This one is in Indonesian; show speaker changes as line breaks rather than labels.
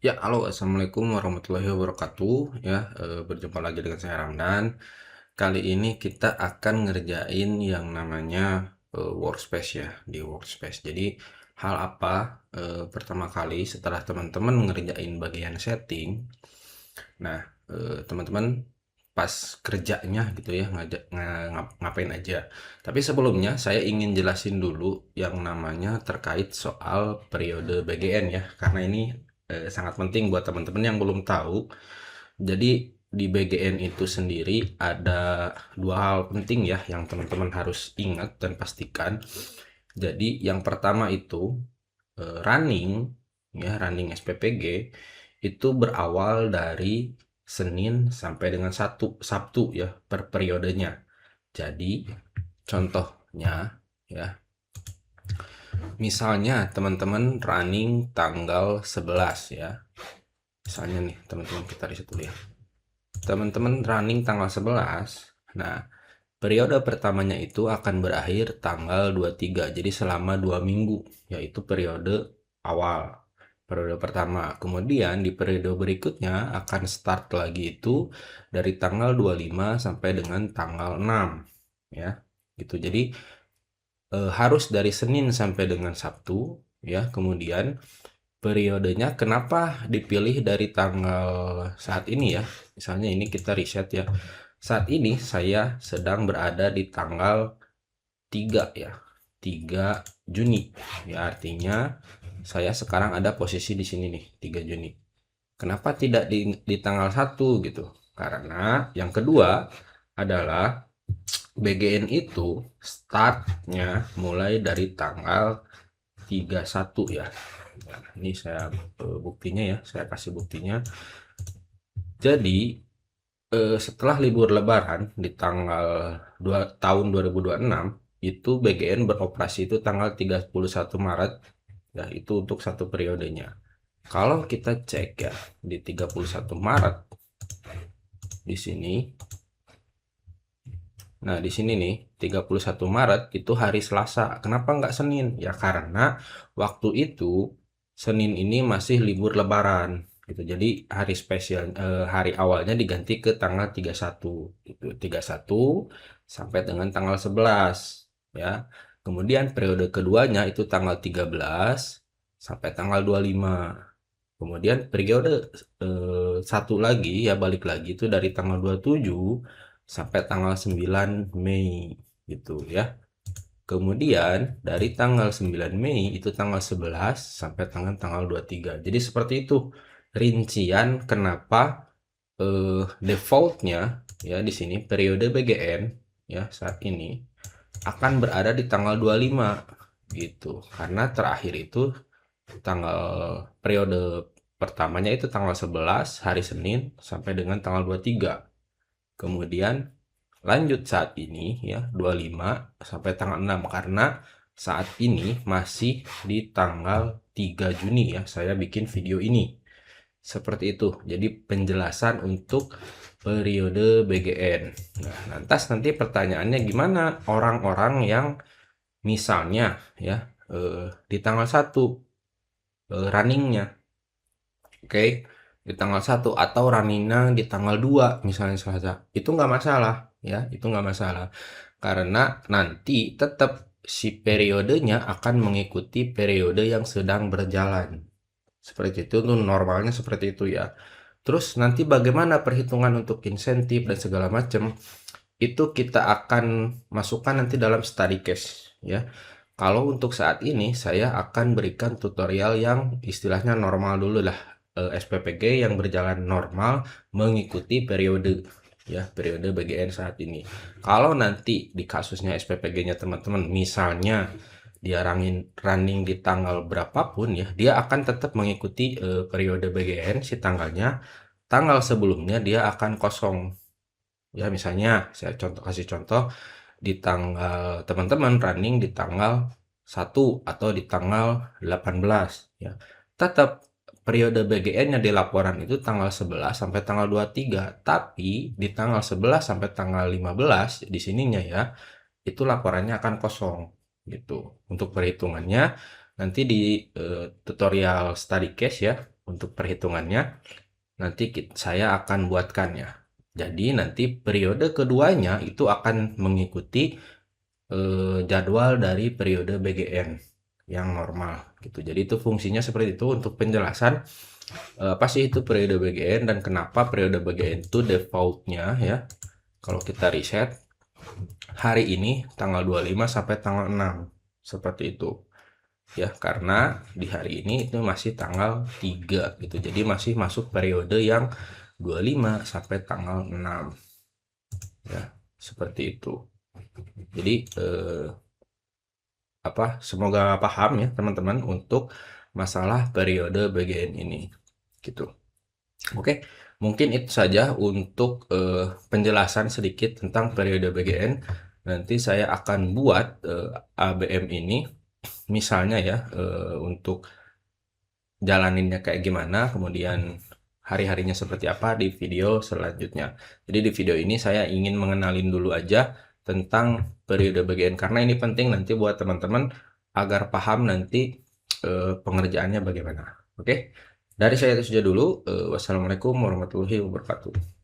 Ya, halo, assalamualaikum warahmatullahi wabarakatuh. Ya, berjumpa lagi dengan saya Ramdan. Kali ini kita akan ngerjain yang namanya workspace ya, di workspace. Jadi, hal apa pertama kali setelah teman-teman ngerjain bagian setting? Nah, teman-teman pas kerjanya gitu ya, ngapain aja. Tapi sebelumnya saya ingin jelasin dulu yang namanya terkait soal periode BGN ya, karena ini sangat penting buat teman-teman yang belum tahu. Jadi di BGN itu sendiri ada dua hal penting ya yang teman-teman harus ingat dan pastikan. Jadi yang pertama itu running ya, running SPPG itu berawal dari Senin sampai dengan Sabtu ya per periodenya. Jadi contohnya ya, misalnya teman-teman running tanggal 11 ya. Misalnya nih teman-teman, kita riset dulu ya. Teman-teman running tanggal 11. Nah, periode pertamanya itu akan berakhir tanggal 23. Jadi selama 2 minggu, yaitu periode awal. Periode pertama. Kemudian di periode berikutnya akan start lagi itu dari tanggal 25 sampai dengan tanggal 6. Ya, gitu. Jadi harus dari Senin sampai dengan Sabtu. Ya, kemudian periodenya kenapa dipilih dari tanggal saat ini ya. Misalnya ini kita riset ya. Saat ini saya sedang berada di tanggal 3 ya. 3 Juni. Ya artinya saya sekarang ada posisi di sini nih, 3 Juni. Kenapa tidak di tanggal 1 gitu? Karena yang kedua adalah BGN itu startnya mulai dari tanggal 31 ya. Nah, ini saya buktinya ya, saya kasih buktinya. Jadi setelah libur Lebaran di tanggal 2 tahun 2026 itu BGN beroperasi itu tanggal 31 Maret ya, itu untuk satu periodenya. Kalau kita cek ya di 31 Maret di sini. Nah, di sini nih 31 Maret itu hari Selasa. Kenapa nggak Senin? Ya karena waktu itu Senin ini masih libur Lebaran gitu. Jadi hari spesial hari awalnya diganti ke tanggal 31 itu 31 sampai dengan tanggal 11 ya. Kemudian periode keduanya itu tanggal 13 sampai tanggal 25. Kemudian periode satu lagi ya, balik lagi itu dari tanggal 27 sampai tanggal 9 Mei gitu ya. Kemudian dari tanggal 9 Mei itu tanggal 11 sampai tanggal 23. Jadi seperti itu rincian kenapa defaultnya ya di sini periode BGN ya saat ini akan berada di tanggal 25 gitu. Karena terakhir itu tanggal periode pertamanya itu tanggal 11 hari Senin sampai dengan tanggal 23. Kemudian lanjut saat ini ya 25 sampai tanggal 6 karena saat ini masih di tanggal 3 Juni ya saya bikin video ini. Seperti itu. Jadi penjelasan untuk periode BGN. Nah, lantas nanti pertanyaannya gimana orang-orang yang misalnya ya di tanggal 1 runningnya. Oke, di tanggal 1 atau runningnya di tanggal 2 misalnya Selasa. Itu nggak masalah ya, itu nggak masalah. Karena nanti tetap si periodenya akan mengikuti periode yang sedang berjalan. Seperti itu tuh normalnya seperti itu ya. Terus nanti bagaimana perhitungan untuk insentif dan segala macam itu kita akan masukkan nanti dalam study case ya. Kalau untuk saat ini saya akan berikan tutorial yang istilahnya normal dulu lah, SPPG yang berjalan normal mengikuti periode ya, periode BGN saat ini. Kalau nanti di kasusnya SPPG-nya teman-teman misalnya dia running di tanggal berapapun ya, dia akan tetap mengikuti periode BGN si tanggalnya. Tanggal sebelumnya dia akan kosong. Ya misalnya saya kasih contoh di tanggal teman-teman running di tanggal 1 atau di tanggal 18 ya. Tetap periode BGN-nya di laporan itu tanggal 11 sampai tanggal 23, tapi di tanggal 11 sampai tanggal 15 di sininya ya, itu laporannya akan kosong gitu. Untuk perhitungannya nanti di tutorial study case ya. untuk perhitungannya nanti saya akan buatkannya. Jadi nanti periode keduanya itu akan mengikuti jadwal dari periode BGN yang normal gitu. Jadi itu fungsinya seperti itu untuk penjelasan apa sih itu periode BGN dan kenapa periode BGN itu defaultnya ya. Kalau kita riset hari ini tanggal 25 sampai tanggal 6 seperti itu ya, karena di hari ini itu masih tanggal 3 gitu, jadi masih masuk periode yang 25 sampai tanggal 6 ya, seperti itu. Jadi semoga paham ya teman-teman untuk masalah periode BGN ini gitu. Oke, mungkin itu saja untuk penjelasan sedikit tentang periode BGN. Nanti saya akan buat ABM ini misalnya ya, untuk jalaninnya kayak gimana, kemudian hari-harinya seperti apa di video selanjutnya. Jadi di video ini saya ingin mengenalin dulu aja tentang periode BGN karena ini penting nanti buat teman-teman agar paham nanti pengerjaannya bagaimana. Oke, dari saya itu saja dulu. Wassalamualaikum warahmatullahi wabarakatuh.